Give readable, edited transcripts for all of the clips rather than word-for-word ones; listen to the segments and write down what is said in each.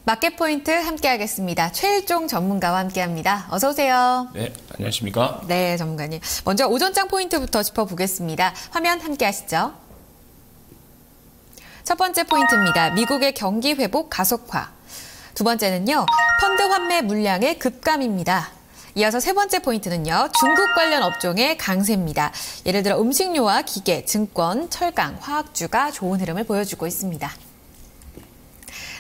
마켓포인트 함께하겠습니다. 최일종 전문가와 함께합니다. 어서 오세요. 네, 안녕하십니까? 네, 전문가님. 먼저 오전장 포인트부터 짚어보겠습니다. 화면 함께하시죠. 첫 번째 포인트입니다. 미국의 경기 회복 가속화. 두 번째는요, 펀드 환매 물량의 급감입니다. 이어서 세 번째 포인트는요, 중국 관련 업종의 강세입니다. 예를 들어 음식료와 기계, 증권, 철강, 화학주가 좋은 흐름을 보여주고 있습니다.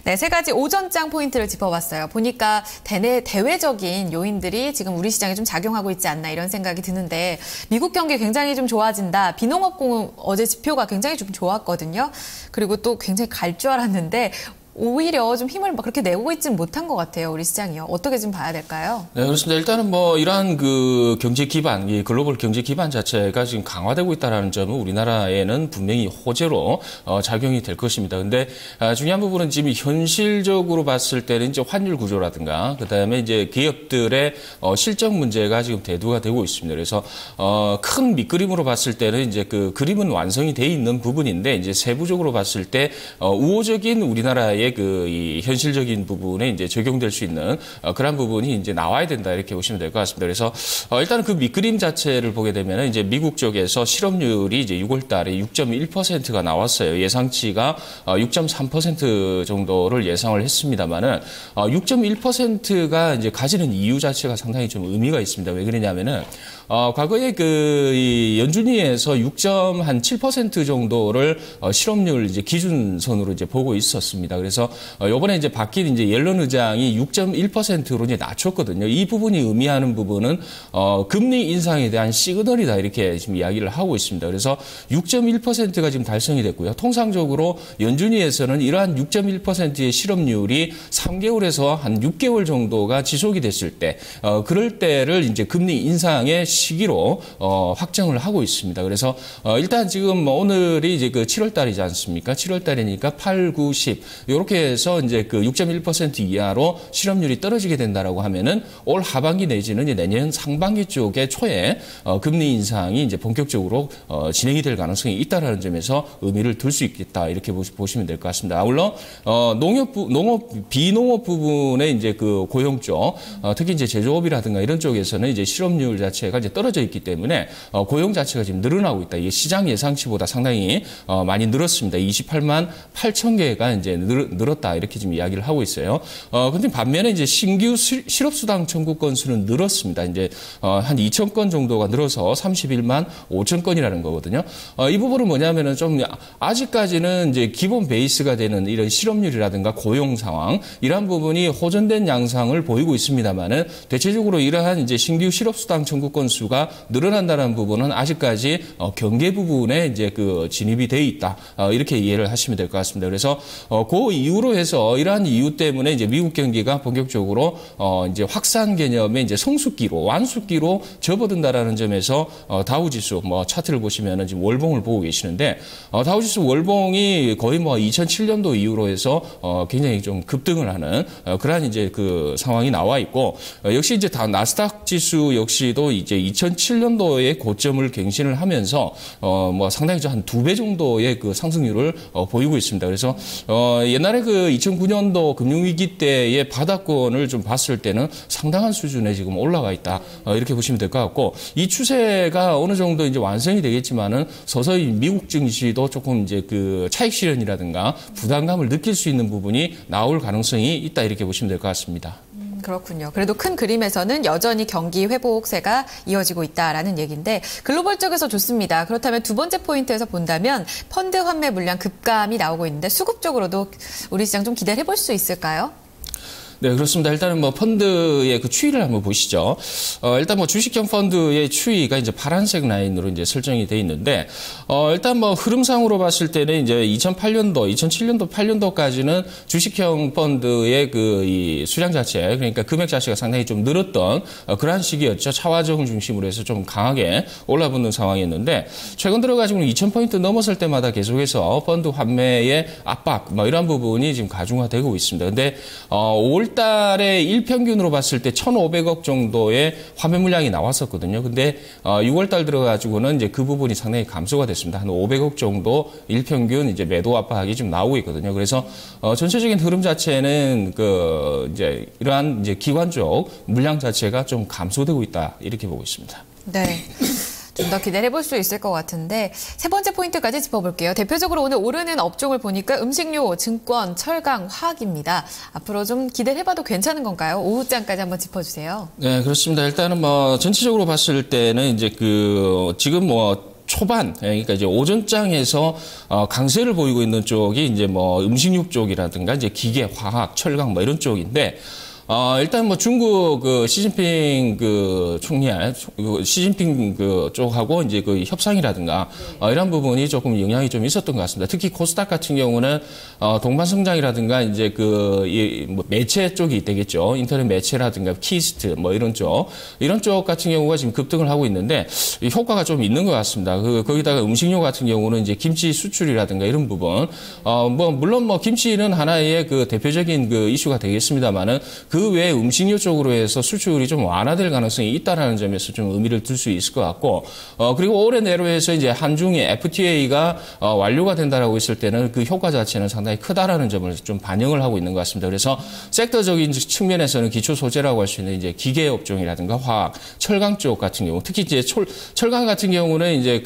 네, 세 가지 오전장 포인트를 짚어봤어요. 보니까 대외적인 요인들이 지금 우리 시장에 좀 작용하고 있지 않나 이런 생각이 드는데, 미국 경기 굉장히 좀 좋아진다. 비농업공업 어제 지표가 굉장히 좀 좋았거든요. 그리고 또 굉장히 갈 줄 알았는데 오히려 좀 힘을 그렇게 내고 있지는 못한 것 같아요. 우리 시장이요. 어떻게 좀 봐야 될까요? 네, 그렇습니다. 일단은 이러한 그 경제 기반, 이 글로벌 경제 기반 자체가 지금 강화되고 있다는 점은 우리나라에는 분명히 호재로 작용이 될 것입니다. 근데 중요한 부분은 지금 현실적으로 봤을 때는 이제 환율 구조라든가, 그다음에 이제 기업들의 실적 문제가 지금 대두가 되고 있습니다. 그래서 큰 밑그림으로 봤을 때는 이제 그 그림은 완성이 돼 있는 부분인데, 이제 세부적으로 봤을 때 우호적인 우리나라의 이 현실적인 부분에 이제 적용될 수 있는 그런 부분이 이제 나와야 된다, 이렇게 보시면 될 것 같습니다. 그래서 일단은 그 밑그림 자체를 보게 되면 이제 미국 쪽에서 실업률이 이제 6월 달에 6.1%가 나왔어요. 예상치가 6.3% 정도를 예상을 했습니다만은 6.1%가 이제 가지는 이유 자체가 상당히 좀 의미가 있습니다. 왜 그러냐면은 과거에 이 연준위에서 6.7% 정도를 실업률 이제 기준선으로 이제 보고 있었습니다. 그래서 이번에 이제 바뀐 이제 옐런 의장이 6.1%로 이제 낮췄거든요. 이 부분이 의미하는 부분은 금리 인상에 대한 시그널이다, 이렇게 지금 이야기를 하고 있습니다. 그래서 6.1%가 지금 달성이 됐고요. 통상적으로 연준위에서는 이러한 6.1%의 실업률이 3개월에서 한 6개월 정도가 지속이 됐을 때, 그럴 때를 이제 금리 인상의 시기로 확정을 하고 있습니다. 그래서 일단 지금 오늘이 이제 그 7월 달이지 않습니까? 7월 달이니까 8, 9, 10 이렇게 해서 이제 그 6.1% 이하로 실업률이 떨어지게 된다라고 하면은 올 하반기 내지는 이제 내년 상반기 쪽에 초에 금리 인상이 이제 본격적으로 진행이 될 가능성이 있다라는 점에서 의미를 둘 수 있겠다, 이렇게 보시면 될 것 같습니다. 물론 비농업 부분에 이제 그 고용 쪽, 특히 이제 제조업이라든가 이런 쪽에서는 이제 실업률 자체가 이제 떨어져 있기 때문에 고용 자체가 지금 늘어나고 있다. 이게 시장 예상치보다 상당히 많이 늘었습니다. 28만 8천 개가 이제 늘었다, 이렇게 지금 이야기를 하고 있어요. 근데 반면에 이제 신규 실업수당 청구 건수는 늘었습니다. 이제 한 2천 건 정도가 늘어서 31만 5천 건이라는 거거든요. 이 부분은 뭐냐면은 좀 아직까지는 이제 기본 베이스가 되는 이런 실업률이라든가 고용 상황, 이러한 부분이 호전된 양상을 보이고 있습니다만은, 대체적으로 이러한 이제 신규 실업수당 청구 건수가 늘어난다는 부분은 아직까지 경계 부분에 이제 그 진입이 돼 있다, 이렇게 이해를 하시면 될 것 같습니다. 그래서 그 이유로 해서, 이러한 이유 때문에 이제 미국 경기가 본격적으로 이제 개념의 이제 성숙기로, 완숙기로 접어든다라는 점에서 다우지수 차트를 보시면은 지금 월봉을 보고 계시는데, 다우지수 월봉이 거의 2007년도 이후로 해서 굉장히 좀 급등을 하는 그러한 이제 그 상황이 나와 있고, 역시 이제 나스닥 지수 역시도 이제 2007년도에 고점을 갱신을 하면서 상당히 한 2배 정도의 그 상승률을 보이고 있습니다. 그래서 옛날에 그 2009년도 금융위기 때의 바닥권을 좀 봤을 때는 상당한 수준에 지금 올라가 있다, 이렇게 보시면 될 것 같고, 이 추세가 어느 정도 이제 완성이 되겠지만은 서서히 미국 증시도 조금 이제 그 차익 실현이라든가 부담감을 느낄 수 있는 부분이 나올 가능성이 있다, 이렇게 보시면 될 것 같습니다. 그렇군요. 그래도 큰 그림에서는 여전히 경기 회복세가 이어지고 있다라는 얘기인데, 글로벌 쪽에서 좋습니다. 그렇다면 두 번째 포인트에서 본다면 펀드 환매 물량 급감이 나오고 있는데, 수급 쪽으로도 우리 시장 좀 기대를 해볼 수 있을까요? 네, 그렇습니다. 일단은 펀드의 그 추이를 한번 보시죠. 일단 주식형 펀드의 추이가 이제 파란색 라인으로 이제 설정이 돼 있는데, 일단 흐름상으로 봤을 때는 이제 2008년도, 2007년도, 8년도까지는 주식형 펀드의 이 수량 자체, 그러니까 금액 자체가 상당히 좀 늘었던 그러한 시기였죠. 차화정 중심으로 해서 좀 강하게 올라붙는 상황이었는데, 최근 들어가지고는 2000포인트 넘었을 때마다 계속해서 펀드 환매의 압박, 이런 부분이 지금 가중화되고 있습니다. 근데 5월 5월 달에 일평균으로 봤을 때 1,500억 정도의 화매 물량이 나왔었거든요. 근데 6월 달 들어가지고는 이제 그 부분이 상당히 감소가 됐습니다. 한 500억 정도 일평균 이제 매도 압박이 좀 나오고 있거든요. 그래서 전체적인 흐름 자체는 이제 이러한 이제 기관 쪽 물량 자체가 좀 감소되고 있다 이렇게 보고 있습니다. 네. 좀 더 기대를 해볼 수 있을 것 같은데 세 번째 포인트까지 짚어볼게요. 대표적으로 오늘 오르는 업종을 보니까 음식료, 증권, 철강, 화학입니다. 앞으로 좀 기대를 해봐도 괜찮은 건가요? 오후장까지 한번 짚어주세요. 네, 그렇습니다. 일단은 전체적으로 봤을 때는 이제 지금 초반, 그러니까 이제 오전장에서 강세를 보이고 있는 쪽이 이제 음식료 쪽이라든가 이제 기계, 화학, 철강 이런 쪽인데 일단 중국 시진핑 총리할 시진핑 쪽하고 이제 협상이라든가 이런 부분이 조금 영향이 좀 있었던 것 같습니다. 특히 코스닥 같은 경우는 동반 성장이라든가 이제 매체 쪽이 되겠죠. 인터넷 매체라든가 키스트 이런 쪽 같은 경우가 지금 급등을 하고 있는데 효과가 좀 있는 것 같습니다. 거기다가 음식료 같은 경우는 이제 김치 수출이라든가 이런 부분 물론 김치는 하나의 대표적인 이슈가 되겠습니다만은 그 외에 음식료 쪽으로 해서 수출이 좀 완화될 가능성이 있다라는 점에서 좀 의미를 둘 수 있을 것 같고, 그리고 올해 내로 해서 이제 한중이 FTA가 완료가 된다라고 했을 때는 그 효과 자체는 상당히 크다라는 점을 좀 반영을 하고 있는 것 같습니다. 그래서 섹터적인 측면에서는 기초 소재라고 할 수 있는 이제 기계 업종이라든가 화학, 철강 쪽 같은 경우, 특히 이제 철강 같은 경우는 이제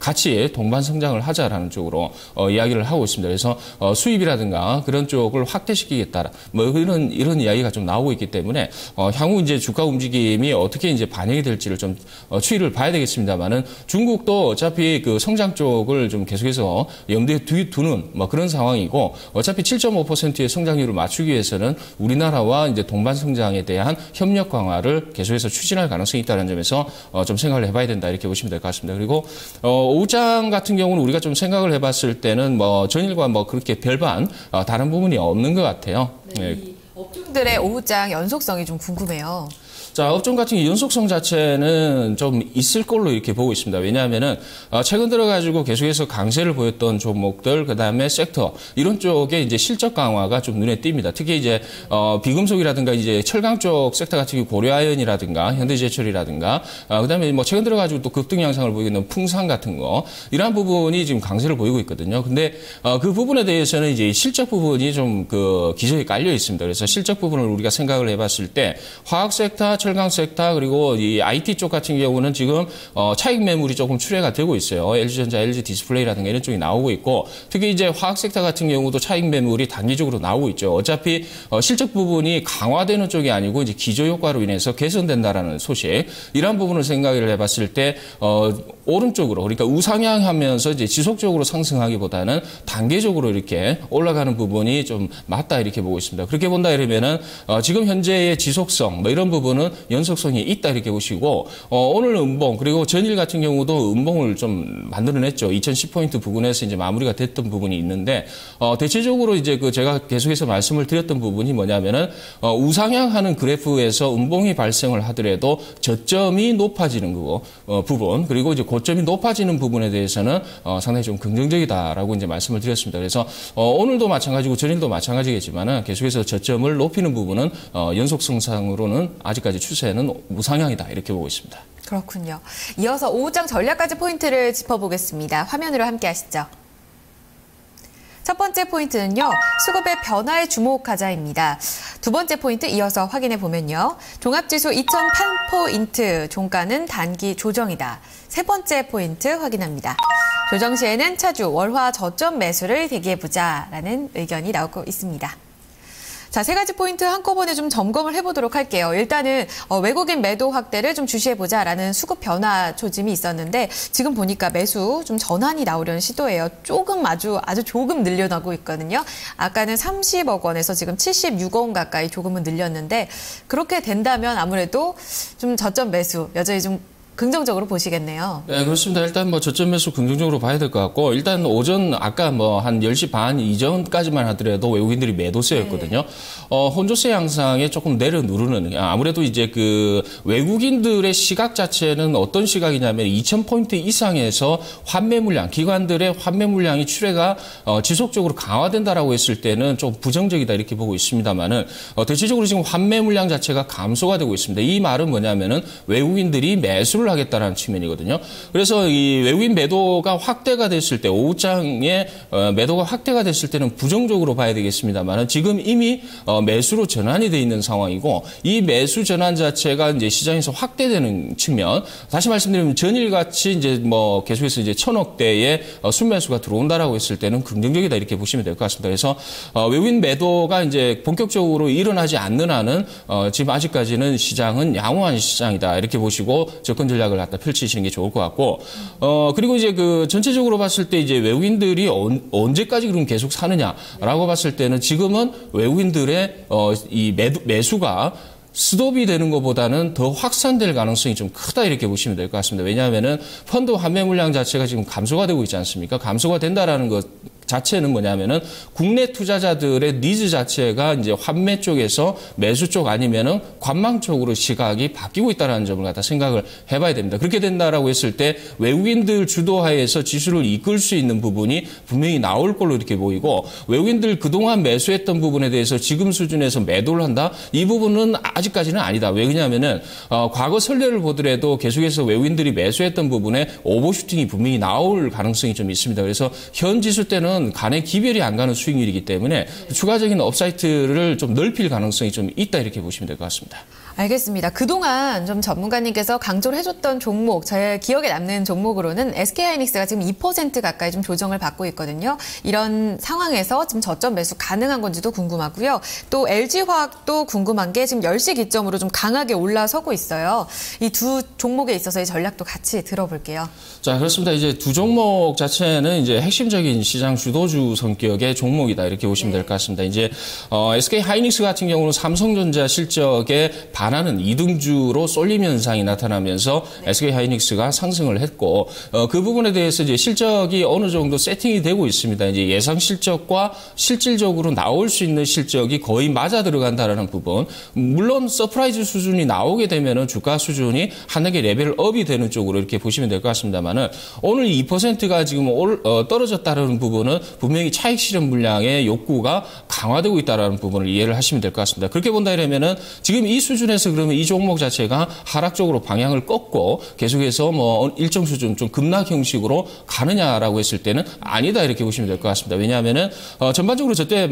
같이 동반 성장을 하자라는 쪽으로 이야기를 하고 있습니다. 그래서 수입이라든가 그런 쪽을 확대시키겠다, 이런 이야기가 좀 나오고 있기 때문에 향후 이제 주가 움직임이 어떻게 이제 반영이 될지를 좀 추이를 봐야 되겠습니다만은 중국도 어차피 성장 쪽을 좀 계속해서 염두에 두는 그런 상황이고 어차피 7.5%의 성장률을 맞추기 위해서는 우리나라와 이제 동반 성장에 대한 협력 강화를 계속해서 추진할 가능성이 있다는 점에서 좀 생각을 해봐야 된다 이렇게 보시면 될 것 같습니다. 그리고 오후장 같은 경우는 우리가 좀 생각을 해봤을 때는 전일과 그렇게 별반 다른 부분이 없는 것 같아요. 네. 업종들의 오후장 연속성이 좀 궁금해요. 자, 업종 같은 경우 연속성 자체는 좀 있을 걸로 이렇게 보고 있습니다. 왜냐하면은 최근 들어가지고 계속해서 강세를 보였던 종목들, 그 다음에 섹터 이런 쪽에 이제 실적 강화가 좀 눈에 띕니다. 특히 이제 비금속이라든가 이제 철강 쪽 섹터 같은 경우 고려아연이라든가 현대제철이라든가 그 다음에 최근 들어가지고 또 급등 양상을 보이고 있는 풍산 같은 거 이러한 부분이 지금 강세를 보이고 있거든요. 근데 그 부분에 대해서는 이제 실적 부분이 좀 기저에 깔려 있습니다. 그래서 실적 부분을 우리가 생각을 해봤을 때 화학 섹터, 철강 섹터 그리고 이 IT 쪽 같은 경우는 지금 차익 매물이 조금 출회가 되고 있어요. LG전자, LG 디스플레이라든가 이런 쪽이 나오고 있고 특히 이제 화학 섹터 같은 경우도 차익 매물이 단기적으로 나오고 있죠. 어차피 실적 부분이 강화되는 쪽이 아니고 이제 기저 효과로 인해서 개선된다라는 소식 이런 부분을 생각을 해봤을 때 오른쪽으로 그러니까 우상향하면서 이제 지속적으로 상승하기보다는 단계적으로 이렇게 올라가는 부분이 좀 맞다 이렇게 보고 있습니다. 그렇게 본다 이러면은 지금 현재의 지속성 이런 부분은 연속성이 있다 이렇게 보시고 오늘 음봉 그리고 전일 같은 경우도 음봉을 좀 만들어냈죠. 2010포인트 부근에서 이제 마무리가 됐던 부분이 있는데 대체적으로 이제 제가 계속해서 말씀을 드렸던 부분이 뭐냐면은 우상향하는 그래프에서 음봉이 발생을 하더라도 저점이 높아지는 거 부분 그리고 이제 고점이 높아지는 부분에 대해서는 상당히 좀 긍정적이다라고 이제 말씀을 드렸습니다. 그래서 오늘도 마찬가지고 전일도 마찬가지겠지만은 계속해서 저점을 높이는 부분은 연속성상으로는 아직까지 추세는 우상향이다 이렇게 보고 있습니다. 그렇군요. 이어서 오후장 전략까지 포인트를 짚어보겠습니다. 화면으로 함께 하시죠. 첫 번째 포인트는요. 수급의 변화에 주목하자입니다. 두 번째 포인트 이어서 확인해 보면요. 종합지수 2008포인트 종가는 단기 조정이다. 세 번째 포인트 확인합니다. 조정 시에는 차주 월화 저점 매수를 대기해보자라는 의견이 나오고 있습니다. 자, 세 가지 포인트 한꺼번에 좀 점검을 해보도록 할게요. 일단은 외국인 매도 확대를 좀 주시해보자라는 수급 변화 조짐이 있었는데 지금 보니까 매수 좀 전환이 나오려는 시도예요. 조금 아주 조금 늘려나고 있거든요. 아까는 30억 원에서 지금 76억 원 가까이 조금은 늘렸는데 그렇게 된다면 아무래도 좀 저점 매수 여전히 좀 긍정적으로 보시겠네요. 네, 그렇습니다. 일단 뭐 저점 매수 긍정적으로 봐야 될 것 같고, 일단 오전 아까 뭐 한 10시 반 이전까지만 하더라도 외국인들이 매도세였거든요. 혼조세 양상에 조금 내려 누르는, 아무래도 이제 그 외국인들의 시각 자체는 어떤 시각이냐면 2,000포인트 이상에서 환매 물량, 기관들의 환매 물량이 출회가 지속적으로 강화된다라고 했을 때는 좀 부정적이다 이렇게 보고 있습니다만은, 대체적으로 지금 환매 물량 자체가 감소가 되고 있습니다. 이 말은 뭐냐면은 외국인들이 매수를 하겠다라는 측면이거든요. 그래서 이 외국인 매도가 확대가 됐을 때, 오후장에 매도가 확대가 됐을 때는 부정적으로 봐야 되겠습니다만, 지금 이미 매수로 전환이 돼 있는 상황이고, 이 매수 전환 자체가 이제 시장에서 확대되는 측면, 다시 말씀드리면 전일같이 이제 뭐 계속해서 이제 1,000억대의 순매수가 들어온다라고 했을 때는 긍정적이다 이렇게 보시면 될 것 같습니다. 그래서 외국인 매도가 이제 본격적으로 일어나지 않는 한은 지금 아직까지는 시장은 양호한 시장이다 이렇게 보시고 접근 전략을 갖다 펼치시는 게 좋을 것 같고, 그리고 이제 그 전체적으로 봤을 때 이제 외국인들이 언제까지 그럼 계속 사느냐라고 봤을 때는 지금은 외국인들의 이 매수가 스톱이 되는 것보다는 더 확산될 가능성이 좀 크다 이렇게 보시면 될 것 같습니다. 왜냐하면은 펀드 환매 물량 자체가 지금 감소가 되고 있지 않습니까? 감소가 된다라는 것 자체는 뭐냐면은 국내 투자자들의 니즈 자체가 이제 환매 쪽에서 매수 쪽 아니면은 관망 쪽으로 시각이 바뀌고 있다는 점을 갖다 생각을 해봐야 됩니다. 그렇게 된다라고 했을 때 외국인들 주도하에서 지수를 이끌 수 있는 부분이 분명히 나올 걸로 이렇게 보이고, 외국인들 그동안 매수했던 부분에 대해서 지금 수준에서 매도를 한다? 이 부분은 아직까지는 아니다. 왜냐하면은 과거 선례를 보더라도 계속해서 외국인들이 매수했던 부분에 오버슈팅이 분명히 나올 가능성이 좀 있습니다. 그래서 현 지수 때는 간에 기별이 안 가는 수익률이기 때문에 추가적인 업사이트를 좀 넓힐 가능성이 좀 있다 이렇게 보시면 될 것 같습니다. 알겠습니다. 그동안 좀 전문가님께서 강조를 해줬던 종목, 제 기억에 남는 종목으로는 SK하이닉스가 지금 2% 가까이 좀 조정을 받고 있거든요. 이런 상황에서 지금 저점 매수 가능한 건지도 궁금하고요. 또 LG화학도 궁금한 게 지금 10시 기점으로 좀 강하게 올라서고 있어요. 이 두 종목에 있어서의 전략도 같이 들어볼게요. 자, 그렇습니다. 이제 두 종목 자체는 이제 핵심적인 시장 주도주 성격의 종목이다 이렇게 보시면 될 것 같습니다. 이제 SK하이닉스 같은 경우는 삼성전자 실적에 반하는 이등주로 쏠림 현상이 나타나면서 SK하이닉스가 상승을 했고, 그 부분에 대해서 이제 실적이 어느 정도 세팅이 되고 있습니다. 이제 예상 실적과 실질적으로 나올 수 있는 실적이 거의 맞아 들어간다라는 부분. 물론 서프라이즈 수준이 나오게 되면은 주가 수준이 하나의 레벨업이 되는 쪽으로 이렇게 보시면 될 것 같습니다만은, 오늘 2%가 지금 떨어졌다는 부분은 분명히 차익 실현 물량의 욕구가 강화되고 있다는 부분을 이해를 하시면 될 것 같습니다. 그렇게 본다 이러면은 지금 이 수준에서 그러면 이 종목 자체가 하락적으로 방향을 꺾고 계속해서 뭐 일정 수준 좀 급락 형식으로 가느냐라고 했을 때는 아니다 이렇게 보시면 될 것 같습니다. 왜냐하면은 전반적으로 저때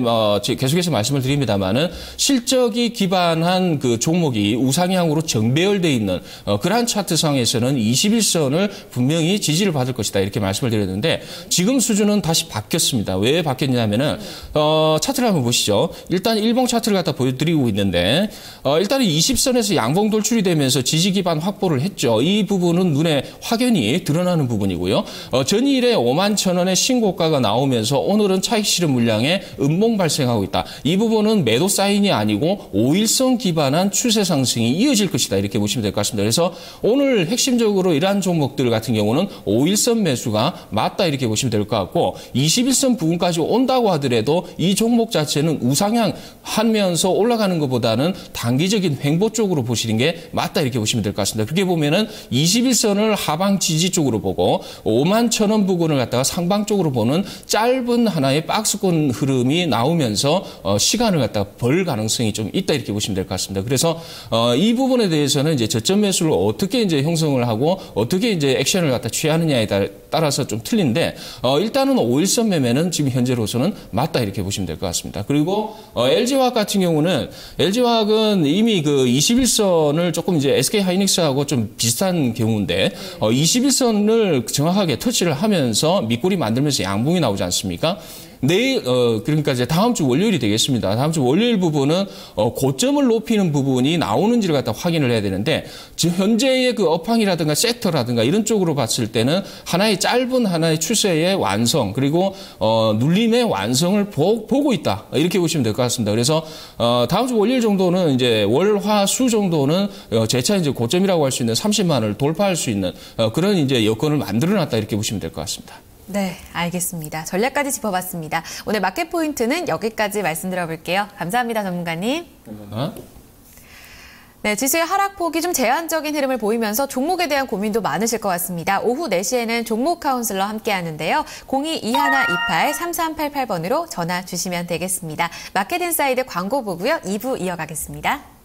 계속해서 말씀을 드립니다만은 실적이 기반한 그 종목이 우상향으로 정배열돼 있는 그러한 차트상에서는 21선을 분명히 지지를 받을 것이다 이렇게 말씀을 드렸는데, 지금 수준은 다시 바뀌었습니다. 왜 바뀌었냐면은 차트를 한번 보시죠. 일단 일봉 차트를 갖다 보여드리고 있는데, 일단은 20선에서 양봉 돌출이 되면서 지지 기반 확보를 했죠. 이 부분은 눈에 확연히 드러나는 부분이고요. 전일에 51,000원의 신고가가 나오면서 오늘은 차익 실현 물량에 음봉 발생하고 있다. 이 부분은 매도 사인이 아니고 5일선 기반한 추세 상승이 이어질 것이다 이렇게 보시면 될 것 같습니다. 그래서 오늘 핵심적으로 이러한 종목들 같은 경우는 5일선 매수가 맞다 이렇게 보시면 될 것 같고, 21선 부근까지 온다고 하더라도 이 종목 자체는 우상향 하면서 올라가는 것보다는 단기적인 횡보 쪽으로 보시는 게 맞다 이렇게 보시면 될 것 같습니다. 그렇게 보면은 21선을 하방 지지 쪽으로 보고 51,000원 부근을 갖다가 상방 쪽으로 보는 짧은 하나의 박스권 흐름이 나오면서 시간을 갖다가 벌 가능성이 좀 있다 이렇게 보시면 될 것 같습니다. 그래서 이 부분에 대해서는 이제 저점 매수를 어떻게 이제 형성을 하고 어떻게 이제 액션을 갖다 취하느냐에 따라서 좀 틀린데, 일단은 5일선 매매는 지금 현재로서는 맞다 이렇게 보시면 될 것 같습니다. 그리고 LG화학 같은 경우는, LG화학은 이미 그 21선을 조금 이제 SK하이닉스하고 좀 비슷한 경우인데, 21선을 정확하게 터치를 하면서 밑꼬리 만들면서 양봉이 나오지 않습니까? 내일 그러니까 이제 다음 주 월요일이 되겠습니다. 다음 주 월요일 부분은 고점을 높이는 부분이 나오는지를 갖다 확인을 해야 되는데 현재의 그 업황이라든가 섹터라든가 이런 쪽으로 봤을 때는 짧은 하나의 추세의 완성 그리고 눌림의 완성을 보고 있다 이렇게 보시면 될 것 같습니다. 그래서 다음 주 월요일 정도는 이제 월, 화, 수 정도는 재차 이제 고점이라고 할 수 있는 30만 원을 돌파할 수 있는 그런 이제 여건을 만들어놨다 이렇게 보시면 될 것 같습니다. 네, 알겠습니다. 전략까지 짚어봤습니다. 오늘 마켓 포인트는 여기까지 말씀드려볼게요. 감사합니다, 전문가님. 네, 지수의 하락폭이 좀 제한적인 흐름을 보이면서 종목에 대한 고민도 많으실 것 같습니다. 오후 4시에는 종목 카운슬러 함께 하는데요. 02-2128-3388번으로 전화 주시면 되겠습니다. 마켓 인사이드 광고 보고요. 2부 이어가겠습니다.